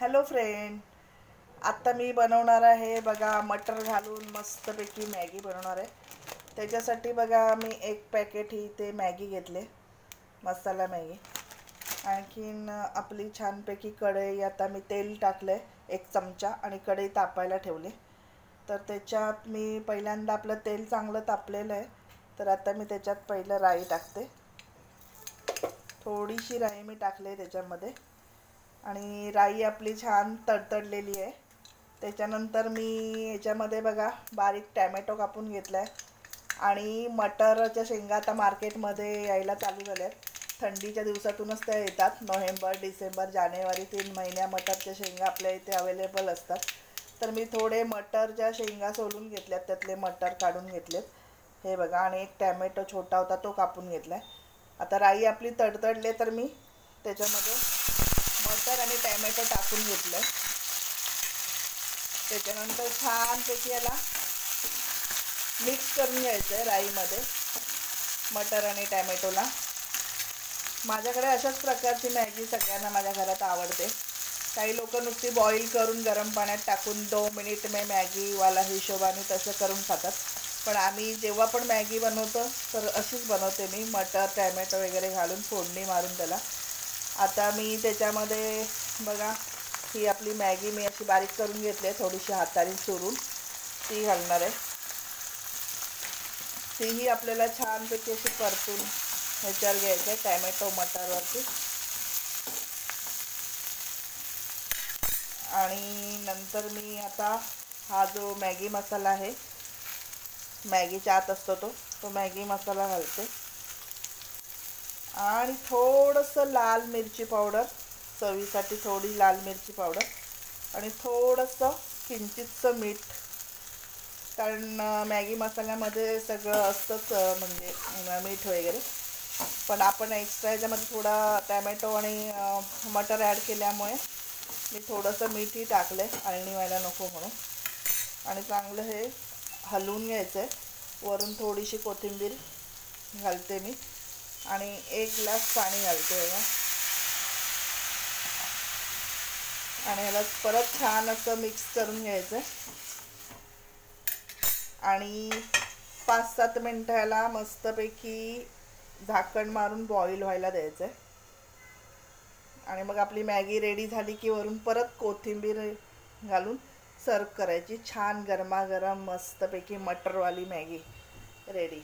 Hello friend, आत्ता मी बनवणार आहे बघा मटर घालून मस्तपैकी मॅगी बनवणार आहे। त्याच्यासाठी बघा मी एक पॅकेट ही ते मॅगी घेतले, मसाला मॅगी। आणखीन आपली छानपैकी कढई, आता मी तेल टाकले 1 चमचा आणि कढई तापायला ठेवली। तर त्याच्यात मी पहिल्यांदा आपलं तेल चांगलं तापलेलं आहे, तर आता मी त्याच्यात पहिलं राई टाकते। थोडीशी राई मी टाकले त्याच्यामध्ये आणि राई आपली छान तडतडलेली आहे। त्याच्यानंतर मी याच्यामध्ये बघा बारीक टॅमॅटो कापून घेतलाय आणि मटरच्या शेंगा आता मार्केटमध्ये यायला चालू झाल्या आहेत। थंडीच्या दिवसातूनच त्या येतात। नोव्हेंबर, डिसेंबर, जानेवारी 3 महिन्या मटरच्या शेंगा आपल्या इथे अवेलेबल असतात। तर मी थोडे मटरच्या शेंगा सोलून घेतल्यात, त्यातले मटर काढून घेतलेत हे बघा। आणि एक टॅमॅटो छोटा होता तो कापून घेतलाय। आता राई आपली तडतडले तर मी त्याच्यामध्ये मटर आणि टॅमॅटो टाकून घेतलं। त्याच्यानंतर छानपैकी याला मिक्स करून घ्यायचं आहे राईमध्ये, मटर आणि टॅमॅटोला। माझ्याकडे अशाच प्रकारची मॅगी सगळ्यांना माझ्या घरात आवडते। काही लोक नुसती बॉईल करून गरम पाण्यात टाकून 2 मिनिट में मॅगी वाला हिशोबाने तसं करून खातात, पण आम्ही जेव्हा पण मॅगी बनवतो तर अशीच बनवते मी, मटर टॅमॅटो वगैरे घालून फोडणी मारून त्याला। आता मी त्याच्यामध्ये बघा ही आपली मॅगी मी अशी बारीक करून घेतली आहे, थोडीशी हाताने चुरून ती घालणार आहे। तीही आपल्याला छानपैकी अशी परतून ह्याच्यावर घ्यायचं आहे, टॅमॅटो मटरवरती। आणि नंतर मी आता हा जो मॅगी मसाला आहे, मॅगीच्या आत असतो तो मॅगी मसाला घालते आणि थोडंसं लाल मिरची पावडर, चवीसाठी थोडी लाल मिरची पावडर आणि थोडंसं किंचितचं मीठ, कारण मॅगी मसाल्यामध्ये सगळं असतंच म्हणजे मीठ वगैरे। पण आपण एक्स्ट्रा याच्यामध्ये थोडा टॅमॅटो आणि मटर ॲड केल्यामुळे मी थोडंसं मीठही टाकलं आहे, अळणी व्हायला नको म्हणून। आणि चांगलं हे हलवून घ्यायचं आहे। वरून थोडीशी कोथिंबीर घालते मी आणि 1 ग्लास पाणी घालते बघा। आणि ह्याला परत छान असं मिक्स करून घ्यायचं आणि 5-7 मिनटं ह्याला मस्तपैकी झाकण मारून बॉईल व्हायला द्यायचं आहे। आणि मग आपली मॅगी रेडी झाली की वरून परत कोथिंबीर घालून सर्व करायची। छान गरमागरम मस्तपैकी मटरवाली मॅगी रेडी।